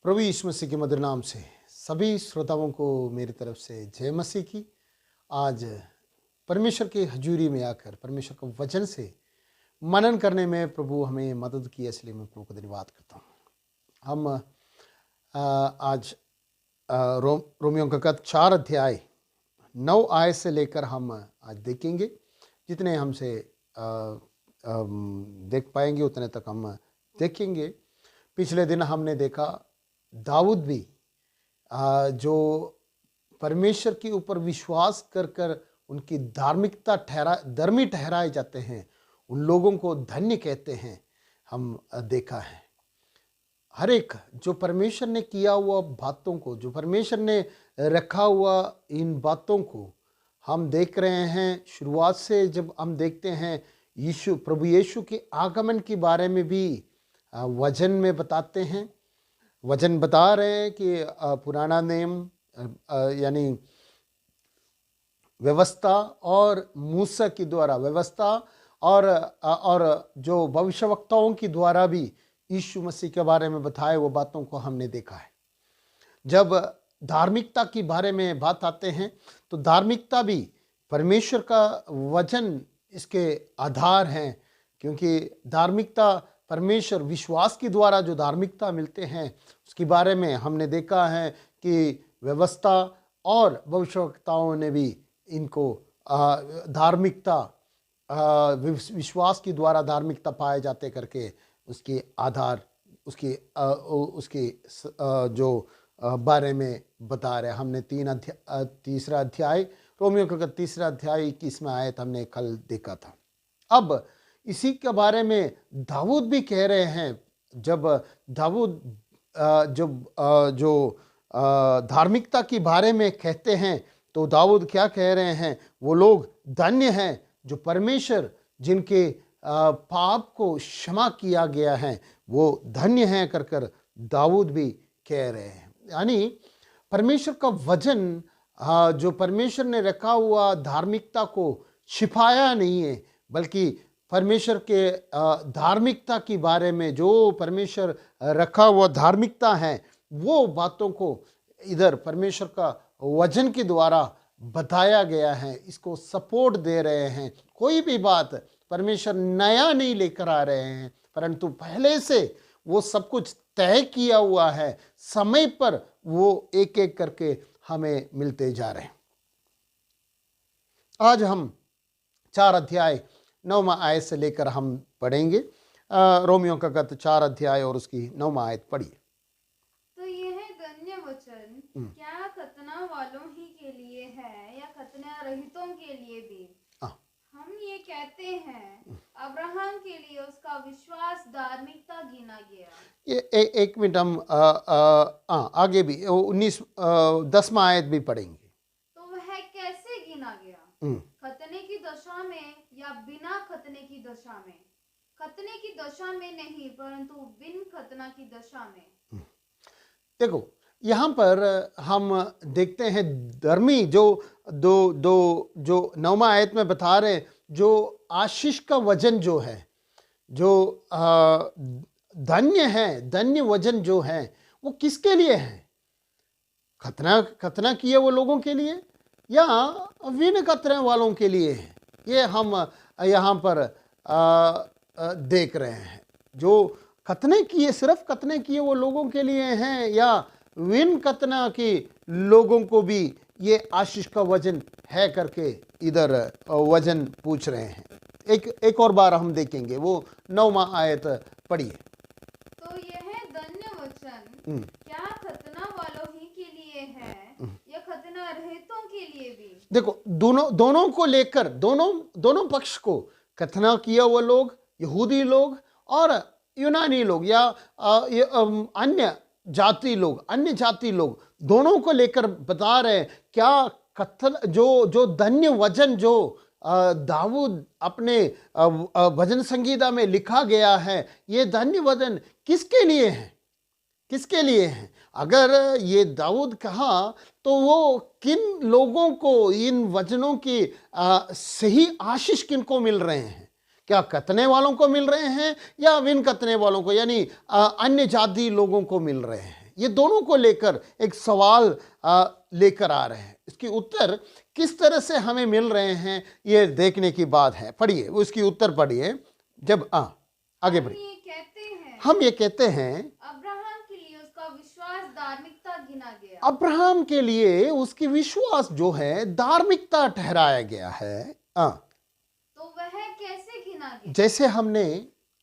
प्रभु यीशु मसीह के मधुर नाम से सभी श्रोताओं को मेरी तरफ से जय मसीह की। आज परमेश्वर की हजूरी में आकर परमेश्वर के वचन से मनन करने में प्रभु हमें मदद की, इसलिए मैं प्रभु को धन्यवाद करता हूँ। हम आज रोमियों का 4 अध्याय 9 आयत से लेकर हम आज देखेंगे। जितने हमसे देख पाएंगे उतने तक हम देखेंगे। पिछले दिन हमने देखा दाऊद भी जो परमेश्वर के ऊपर विश्वास कर कर उनकी धर्मी ठहराए जाते हैं, उन लोगों को धन्य कहते हैं। हम देखा है हर एक जो परमेश्वर ने किया हुआ बातों को, जो परमेश्वर ने रखा हुआ इन बातों को हम देख रहे हैं। शुरुआत से जब हम देखते हैं प्रभु यीशु के आगमन के बारे में भी वचन में बताते हैं। वचन बता रहे हैं कि पुराना नियम यानी व्यवस्था और मूसा के द्वारा व्यवस्था और जो भविष्यवक्ताओं के द्वारा भी यीशु मसीह के बारे में बताए वो बातों को हमने देखा है। जब धार्मिकता के बारे में बात आते हैं तो धार्मिकता भी परमेश्वर का वचन इसके आधार हैं, क्योंकि धार्मिकता परमेश्वर विश्वास के द्वारा जो धार्मिकता मिलते हैं उसके बारे में हमने देखा है कि व्यवस्था और भविष्यवक्ताओं ने भी इनको धार्मिकता विश्वास के द्वारा धार्मिकता पाए जाते करके उसके आधार उसके जो बारे में बता रहे। हमने तीसरा अध्याय रोमियो का 3 अध्याय 21 आयत हमने कल देखा था। अब इसी के बारे में दाऊद भी कह रहे हैं। जब दाऊद जो धार्मिकता के बारे में कहते हैं तो दाऊद क्या कह रहे हैं? वो लोग धन्य हैं जो परमेश्वर जिनके पाप को क्षमा किया गया है, वो धन्य हैं कर कर दाऊद भी कह रहे हैं। यानी परमेश्वर का वचन जो परमेश्वर ने रखा हुआ धार्मिकता को छिपाया नहीं है, बल्कि परमेश्वर के धार्मिकता के बारे में जो परमेश्वर रखा हुआ धार्मिकता है वो बातों को इधर परमेश्वर का वचन के द्वारा बताया गया है। इसको सपोर्ट दे रहे हैं। कोई भी बात परमेश्वर नया नहीं लेकर आ रहे हैं, परंतु पहले से वो सब कुछ तय किया हुआ है। समय पर वो एक एक करके हमें मिलते जा रहे हैं। आज हम 4 अध्याय 9 आयत से लेकर हम पढ़ेंगे। रोमियो का 4 अध्याय और उसकी 9 आयत पढ़िए। तो यह धन्य वचन क्या खतना वालों ही के लिए है या खतना रहितों के लिए भी? हम ये कहते हैं अब्राहम के लिए उसका विश्वास धार्मिकता गिना गया। ये एक मिनट हम आगे भी 10 आयत भी पढ़ेंगे। तो वह कैसे गिना गया? खतने की दशा में या बिना खतने की दशा में? खतने की दशा में नहीं, परंतु बिन खतना की दशा में। देखो यहाँ पर हम देखते हैं धर्मी जो 9 आयत में बता रहे, जो आशीष का वचन जो है, जो धन्य है, धन्य वचन जो है वो किसके लिए है? खतना किए वो लोगों के लिए या बिन खतने वालों के लिए है? ये हम यहाँ पर देख रहे हैं। जो खतने किए, सिर्फ खतने किए वो लोगों के लिए हैं या विन खतना के लोगों को भी ये आशीष का वचन है करके इधर वचन पूछ रहे हैं। एक और बार हम देखेंगे, वो 9 आयत पढ़िए। तो यह धन्य वचन क्या खतना वालों ही के लिए है या खतना रहितों के लिए भी? देखो दोनों को लेकर दोनों पक्ष को, खतना किया हुआ लोग, यहूदी लोग और यूनानी लोग या अन्य जाति लोग, दोनों को लेकर बता रहे हैं क्या कथन जो धन्य वचन जो दाऊद अपने भजन संगीता में लिखा गया है, ये धन्य वचन किसके लिए है? अगर ये दाऊद कहा तो वो किन लोगों को इन वचनों की सही आशीष किन को मिल रहे हैं? क्या कतने वालों को मिल रहे हैं या बिन कतने वालों को, यानी अन्य जाति लोगों को मिल रहे हैं? ये दोनों को लेकर एक सवाल लेकर आ रहे हैं। इसकी उत्तर किस तरह से हमें मिल रहे हैं ये देखने की बात है। पढ़िए, उसकी उत्तर पढ़िए। जब आगे बढ़िए। हम ये कहते हैं अब्राहम के लिए उसका विश्वास धार्मिकता गिना गया। अब्राहम के लिए उसकी विश्वास जो है धार्मिकता ठहराया गया है। तो वह कैसे गिना गया? जैसे हमने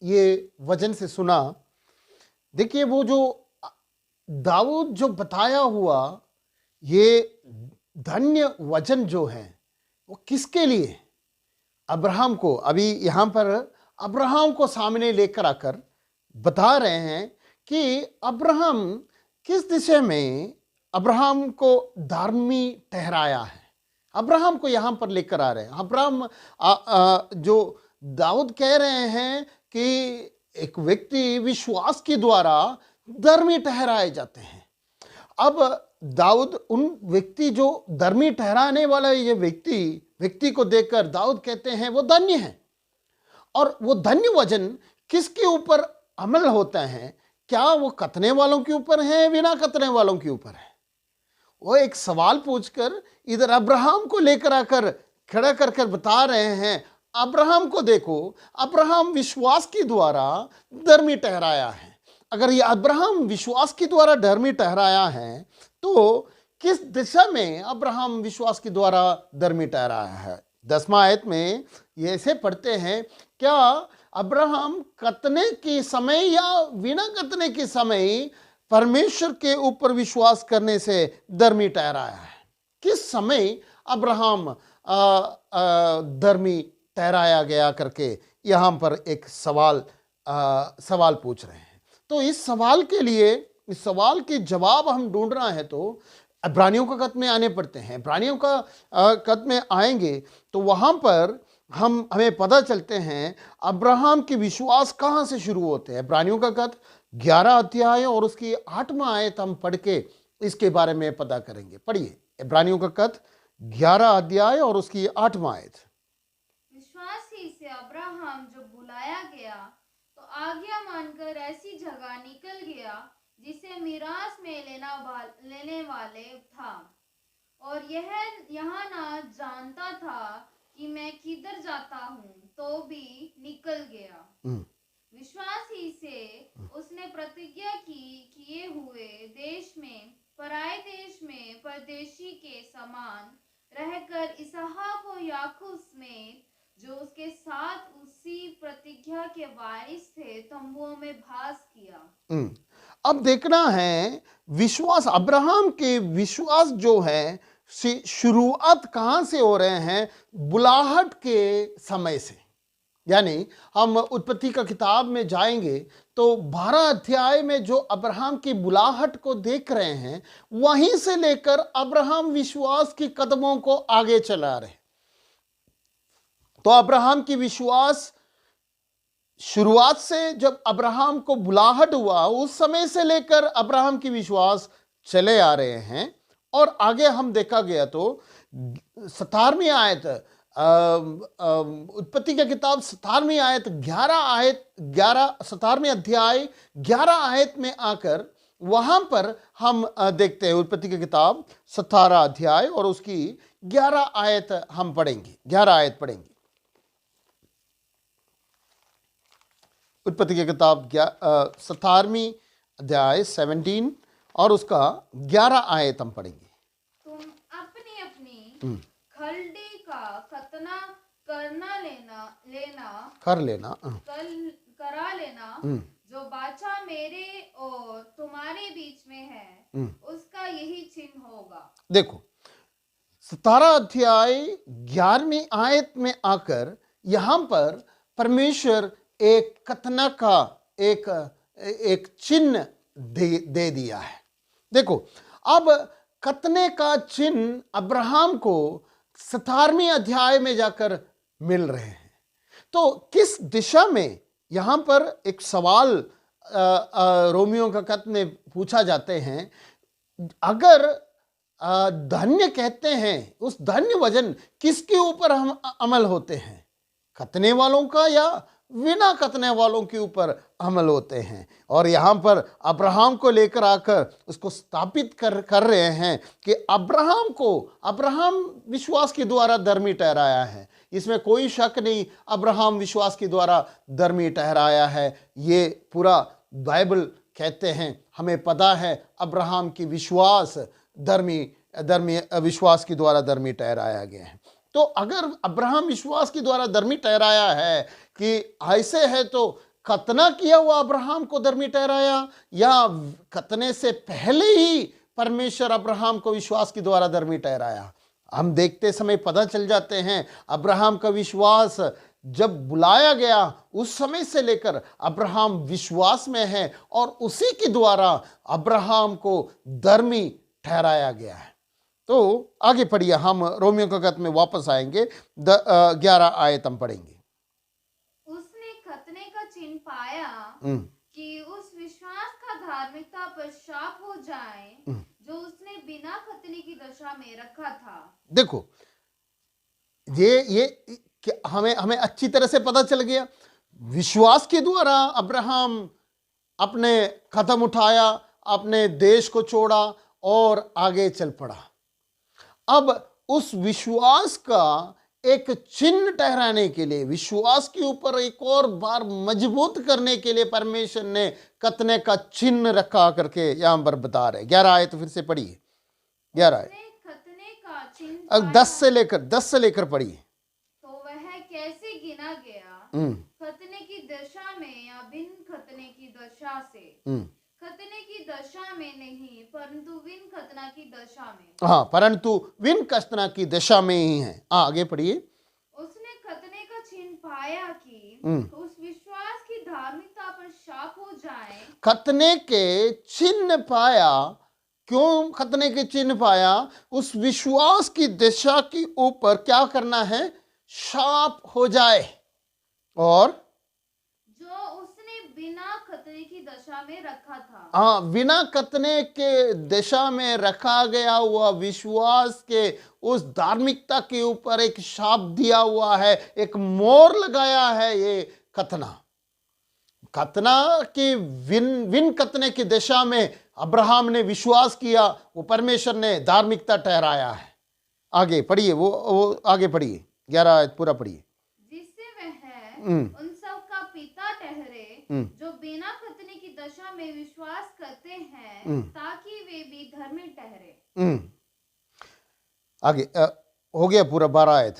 ये वचन से सुना, देखिए वो जो दाऊद जो बताया हुआ ये धन्य वचन जो है वो किसके लिए? अब्राहम को। अभी यहां पर अब्राहम को सामने लेकर आकर बता रहे हैं कि अब्राहम किस दिशा में अब्राहम को धार्मिक ठहराया है। अब्राहम को यहां पर लेकर आ रहे हैं। अब्राहम जो दाऊद कह रहे हैं कि एक व्यक्ति विश्वास के द्वारा धर्मी ठहराए जाते हैं। अब दाऊद उन व्यक्ति जो धर्मी ठहराने वाला ये व्यक्ति को देखकर दाऊद कहते हैं वो धन्य है। और वो धन्य वचन किसके ऊपर अमल होता है? क्या वो कतने वालों के ऊपर है, बिना कतने वालों के ऊपर है? वो एक सवाल पूछकर इधर अब्राहम को लेकर आकर खड़ा कर कर बता रहे हैं, अब्राहम को देखो, अब्राहम विश्वास के द्वारा धर्मी ठहराया है। अगर ये अब्राहम विश्वास के द्वारा धर्मी ठहराया है तो किस दिशा में अब्राहम विश्वास के द्वारा धर्मी ठहराया है? 10वां आयत में ये ऐसे पढ़ते हैं, क्या अब्राहम कतने के समय या बिना कतने के समय परमेश्वर के ऊपर विश्वास करने से धर्मी ठहराया है? किस समय अब्राहम धर्मी ठहराया गया करके यहाँ पर एक सवाल पूछ रहे हैं। तो इस सवाल के लिए, इस सवाल के जवाब हम ढूंढ रहे हैं तो इब्रानियों का खत में आने पड़ते हैं। इब्रानियों का खत में आएंगे तो वहाँ पर हमें पता चलते हैं अब्राहम के विश्वास कहाँ से शुरू होते हैं। इब्रानियों का खत 11 अध्याय और उसकी 8वां आयत हम पढ़ के इसके बारे में पता करेंगे। पढ़िए, इब्रानियों का खत 11 अध्याय और उसकी 8वां आयत। विश्वास ही से अब्राहम जो बुलाया गया तो आज्ञा मानकर ऐसी जगह निकल गया जिसे मिरास में लेने वाले था, और यह यहाँ ना जानता था कि मैं किधर जाता हूँ, तो भी निकल गया। विश्वास ही से उसने प्रतिज्ञा किए हुए देश में, पराए देश में परदेशी के समान रहकर इसहाक और याकूब में जो उसके साथ उसी प्रतिज्ञा के वारिस थे तंबुओं में भास किया। अब देखना है विश्वास, अब्राहम के विश्वास जो है शुरुआत कहां से हो रहे हैं? बुलाहट के समय से। यानी हम उत्पत्ति का किताब में जाएंगे तो 12 अध्याय में जो अब्राहम की बुलाहट को देख रहे हैं, वहीं से लेकर अब्राहम विश्वास के कदमों को आगे चला रहे। तो अब्राहम की विश्वास शुरुआत से, जब अब्राहम को बुलाहट हुआ उस समय से लेकर अब्राहम की विश्वास चले आ रहे हैं। और आगे हम देखा गया तो 17वीं आयत, उत्पत्ति की किताब 17वीं आयत 17वें अध्याय 11 आयत में आकर वहां पर हम देखते हैं, उत्पत्ति की किताब 17 अध्याय और उसकी 11 आयत हम पढ़ेंगे। 11 आयत पढ़ेंगे। उत्पत्ति की किताब 17वीं अध्याय 17 और उसका 11 आयत हम पढ़ेंगे। तुम अपनी अपनी खलड़ी का खतना करा लेना जो बाचा मेरे और तुम्हारे बीच में है, उसका यही चिन्ह होगा। देखो, 17 अध्याय 11वीं आयत में आकर यहां पर परमेश्वर एक कथना का एक चिन्ह दे दिया है। देखो, अब कतने का चिन्ह अब्राहम को 17वीं अध्याय में जाकर मिल रहे हैं। तो किस दिशा में, यहां पर एक सवाल रोमियो का खत में पूछा जाते हैं, अगर धन्य कहते हैं, उस धन्य वचन किसके ऊपर हम अमल होते हैं? खतने वालों का या बिना खतने वालों के ऊपर अमल होते हैं? और यहाँ पर अब्राहम को लेकर आकर उसको स्थापित कर रहे हैं कि अब्राहम विश्वास के द्वारा धर्मी ठहराया है। इसमें कोई शक नहीं, अब्राहम विश्वास के द्वारा धर्मी ठहराया है। ये पूरा बाइबल कहते हैं, हमें पता है अब्राहम की विश्वास विश्वास के द्वारा धर्मी ठहराया गया है। तो अगर अब्राहम विश्वास के द्वारा धर्मी ठहराया है कि ऐसे है, तो खतना किया हुआ अब्राहम को धर्मी ठहराया या खतने से पहले ही परमेश्वर अब्राहम को विश्वास के द्वारा धर्मी ठहराया? हम देखते समय पता चल जाते हैं, अब्राहम का विश्वास जब बुलाया गया उस समय से लेकर अब्राहम विश्वास में है और उसी के द्वारा अब्राहम को धर्मी ठहराया गया है। तो आगे पढ़िए, हम रोमियो के खत में वापस आएंगे, 11 आयत हम पढ़ेंगे। उसने खतने का चिन्ह पाया कि उस विश्वास का धार्मिकता पर शाप हो जाए जो उसने बिना खतने की दशा में रखा था। देखो, ये हमें अच्छी तरह से पता चल गया, विश्वास के द्वारा अब्राहम अपने कदम उठाया, अपने देश को छोड़ा और आगे चल पड़ा। अब उस विश्वास का एक चिन्ह ठहराने के लिए, विश्वास के ऊपर एक और बार मजबूत करने के लिए परमेश्वर ने खतने का चिन्ह रखा करके यहां पर बता रहे। 11 आयत फिर से पढ़िए, 11 आयत खतने का चिन्ह 10 से लेकर पढ़िए। तो वह कैसे गिना गया, खतने की दशा में या बिन खतने की दशा से? खतने की दशा में नहीं, परंतु विन खतना की दशा में। हाँ, परंतु विन खतना की दशा में ही है। आगे पढ़िए। उसने खतने का चिन्ह पाया कि उस विश्वास की धार्मिकता पर शाप हो जाए। खतने के चिन्ह पाया, क्यों खतने के चिन्ह पाया? उस विश्वास की दशा के ऊपर क्या करना है? शाप हो जाए। और जो उसने बिना खतने की दशा में रखा था। हाँ, बिना खतने के दशा में रखा गया हुआ विश्वास के उस धार्मिकता के ऊपर एक शाप दिया हुआ है, एक मोहर लगाया है। ये खतना की विन खतने की दशा में अब्राहम ने विश्वास किया, वो परमेश्वर ने धार्मिकता ठहराया है। आगे पढ़िए, वो आगे पढ़िए, 11 पूरा पढ़िए। जिससे वह उन सब का पिता ठहरे जो बिना खतने की दशा में विश्वास करते हैं, ताकि वे भी धर्मी ठहरे। आगे हो गया पूरा 12 आयत,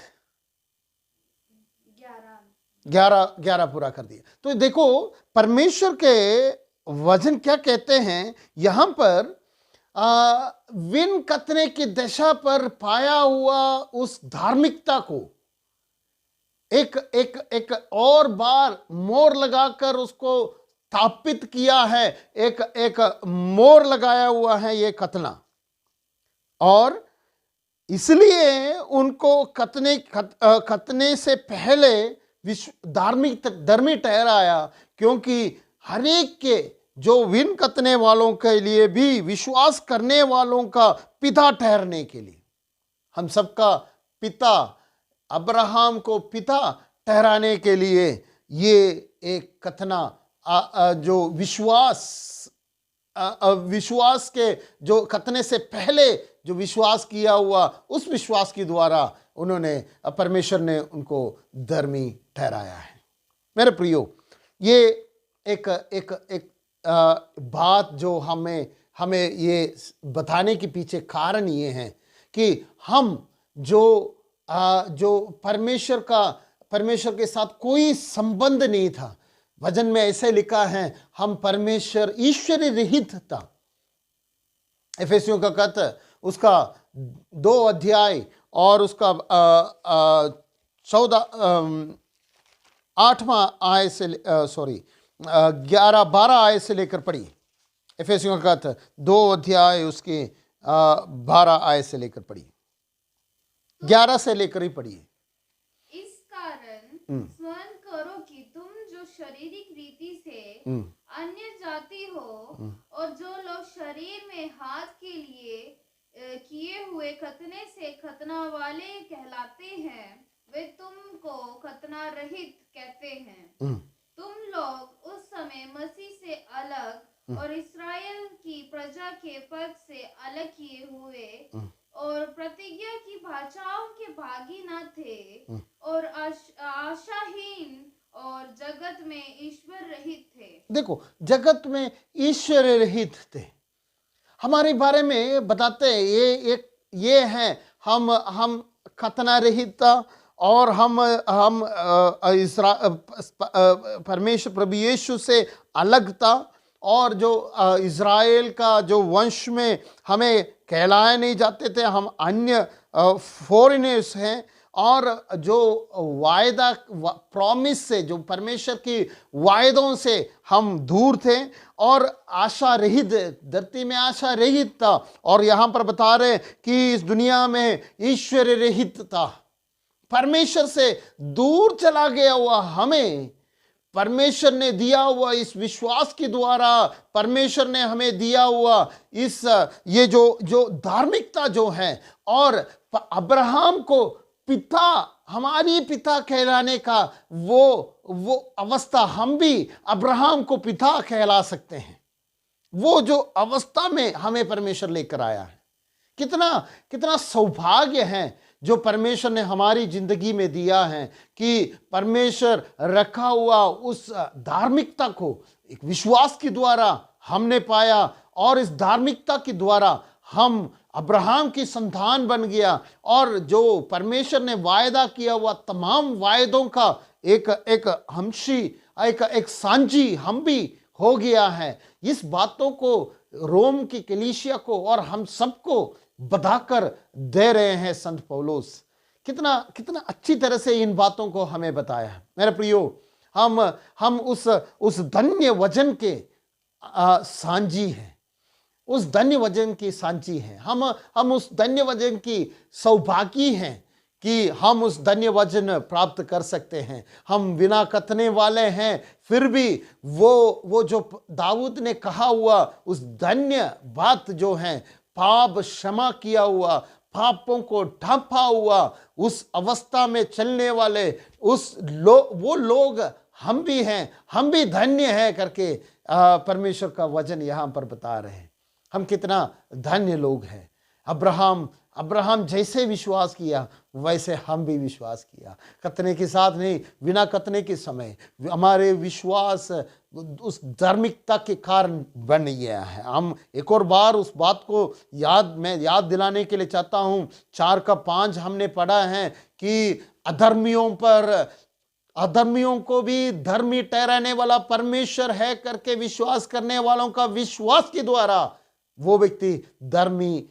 11 पूरा कर दिया। तो देखो परमेश्वर के वचन क्या कहते हैं यहां पर, विन खतने की दशा पर पाया हुआ उस धार्मिकता को एक और बार मोहर लगाकर उसको स्थापित किया है। एक मोहर लगाया हुआ है ये खतना, और इसलिए उनको खतने से पहले धर्मी ठहराया, क्योंकि हर एक के जो विन खतने वालों के लिए भी विश्वास करने वालों का पिता ठहरने के लिए, हम सबका पिता, अब्राहम को पिता ठहराने के लिए ये एक खतना जो विश्वास के जो खतने से पहले जो विश्वास किया हुआ, उस विश्वास के द्वारा उन्होंने परमेश्वर ने उनको धर्मी ठहराया है। मेरे प्रियो, ये एक बात जो हमें ये बताने के पीछे कारण ये है कि हम जो परमेश्वर के साथ कोई संबंध नहीं था। वचन में ऐसे लिखा है, हम परमेश्वर ईश्वरी रहित था। इफिसियों का खत उसका 2 अध्याय और उसका 8वां आयत से 11-12 आयत से लेकर पढ़िए। इफिसियों का खत 2 अध्याय उसके 12 आयत से लेकर पढ़िए, 11 से लेकर ही पढ़िए। इस कारण स्मरण करो कि तुम जो शारीरिक रीति से अन्य जाति हो और जो लोग शरीर में हाथ के लिए किए हुए खतने से खतना वाले कहलाते हैं, वे तुमको खतना रहित कहते हैं। तुम लोग उस समय मसीह से अलग और इस्राएल की प्रजा के पद से अलग किए हुए और प्रतिज्ञा की भाषाओं के भागी न थे और आशाहीन और जगत में ईश्वर रहित थे। देखो, जगत में ईश्वर रहित थे। हमारे बारे में बताते हैं ये है, हम खतना रहित और हम परमेश्वर प्रभु यीशु से अलग था, और जो इज़राइल का जो वंश में हमें कहलाए नहीं जाते थे, हम अन्य फॉरेनर्स हैं, और जो वायदा प्रॉमिस से, जो परमेश्वर की वायदों से हम दूर थे और आशा रहित, धरती में आशा रहित था। और यहाँ पर बता रहे कि इस दुनिया में ईश्वर रहित था, परमेश्वर से दूर चला गया हुआ हमें परमेश्वर ने दिया हुआ इस विश्वास के द्वारा, परमेश्वर ने हमें दिया हुआ इस ये जो धार्मिकता जो है, और अब्राहम को पिता, हमारी पिता कहलाने का वो अवस्था, हम भी अब्राहम को पिता कहला सकते हैं। वो जो अवस्था में हमें परमेश्वर लेकर आया है, कितना सौभाग्य है जो परमेश्वर ने हमारी जिंदगी में दिया है, कि परमेश्वर रखा हुआ उस धार्मिकता को एक विश्वास के द्वारा हमने पाया, और इस धार्मिकता के द्वारा हम अब्राहम की संतान बन गया, और जो परमेश्वर ने वायदा किया हुआ तमाम वायदों का एक हमशी, एक सांझी हम भी हो गया है। इस बातों को रोम की कलीसिया को और हम सबको बताकर दे रहे हैं संत पौलुस। कितना अच्छी तरह से इन बातों को हमें बताया है। मेरे प्रियो, हम उस धन्य वचन के सांझी हैं, उस धन्य वचन की सांची है। हम उस धन्य वचन की सौभागी हैं कि हम उस धन्य वचन प्राप्त कर सकते हैं। हम बिना कथने वाले हैं, फिर भी वो जो दाऊद ने कहा हुआ उस धन्य बात जो है, पाप क्षमा किया हुआ, पापों को ढांपा हुआ, उस अवस्था में चलने वाले वो लोग हम भी हैं, हम भी धन्य हैं करके परमेश्वर का वचन यहाँ पर बता रहे हैं। हम कितना धन्य लोग हैं। अब्राहम जैसे विश्वास किया वैसे हम भी विश्वास किया, कतने के साथ नहीं, बिना कतने के समय हमारे विश्वास उस धार्मिकता के कारण बन गया है। हम एक और बार उस बात को मैं याद दिलाने के लिए चाहता हूँ। 4:5 हमने पढ़ा है कि अधर्मियों को भी धर्मी ठहराने वाला परमेश्वर है करके विश्वास करने वालों का विश्वास के द्वारा वो व्यक्ति धर्मी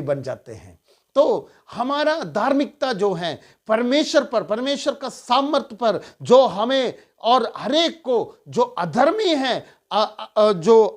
बन जाते हैं। तो हमारा धार्मिकता जो है परमेश्वर का सामर्थ्य पर, जो हमें और हरेक को जो अधर्मी हैं, जो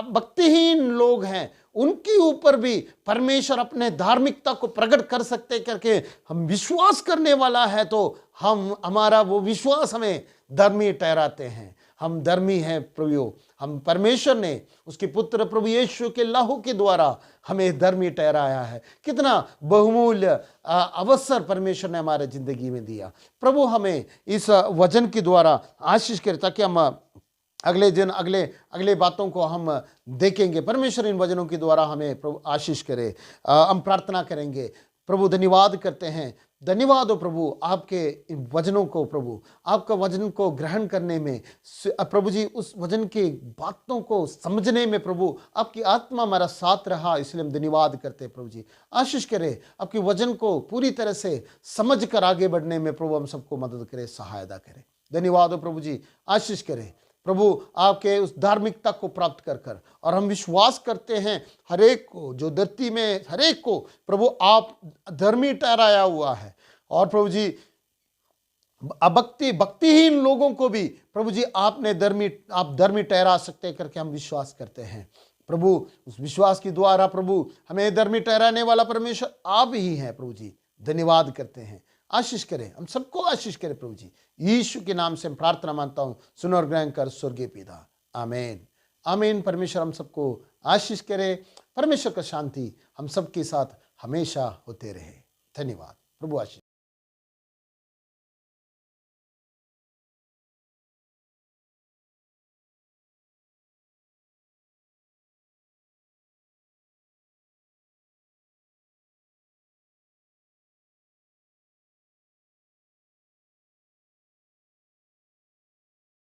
भक्तिहीन लोग हैं, उनके ऊपर भी परमेश्वर अपने धार्मिकता को प्रकट कर सकते करके हम विश्वास करने वाला है, तो हमारा वो विश्वास हमें धर्मी ठहराते हैं। हम धर्मी हैं प्रभु, हम परमेश्वर ने उसके पुत्र प्रभु यीशु के लहू के द्वारा हमें धर्मी ठहराया है। कितना बहुमूल्य अवसर परमेश्वर ने हमारे जिंदगी में दिया। प्रभु हमें इस वचन के द्वारा आशीष करे, ताकि हम अगले दिन अगले बातों को हम देखेंगे। परमेश्वर इन वचनों के द्वारा हमें प्रभु आशीष करे। हम प्रार्थना करेंगे। प्रभु धन्यवाद करते हैं, धन्यवाद हो प्रभु आपके वचनों को, प्रभु आपका वचन को ग्रहण करने में, प्रभु जी उस वचन की बातों को समझने में प्रभु आपकी आत्मा हमारा साथ रहा, इसलिए हम धन्यवाद करते हैं। प्रभु जी आशीष करें, आपके वचन को पूरी तरह से समझ कर आगे बढ़ने में प्रभु हम सबको मदद करे, सहायता करे। धन्यवाद हो प्रभु जी, आशीष करें प्रभु आपके उस धार्मिकता को प्राप्त कर और हम विश्वास करते हैं हरेक को, जो धरती में हरेक को प्रभु आप धर्मी ठहराया हुआ है, और प्रभु जी भक्तिहीन लोगों को भी प्रभु जी आप धर्मी ठहरा सकते करके हम विश्वास करते हैं। प्रभु उस विश्वास के द्वारा प्रभु हमें धर्मी ठहराने वाला परमेश्वर आप ही हैं। प्रभु जी धन्यवाद करते हैं, आशीष करे, हम सबको आशीष करे प्रभु जी। यीशु के नाम से प्रार्थना मानता हूँ, सुन और ग्रहण कर स्वर्गीय पिता, आमीन आमीन। परमेश्वर हम सबको आशीष करे। परमेश्वर का शांति हम सबके साथ हमेशा होते रहे। धन्यवाद। प्रभु आशीष।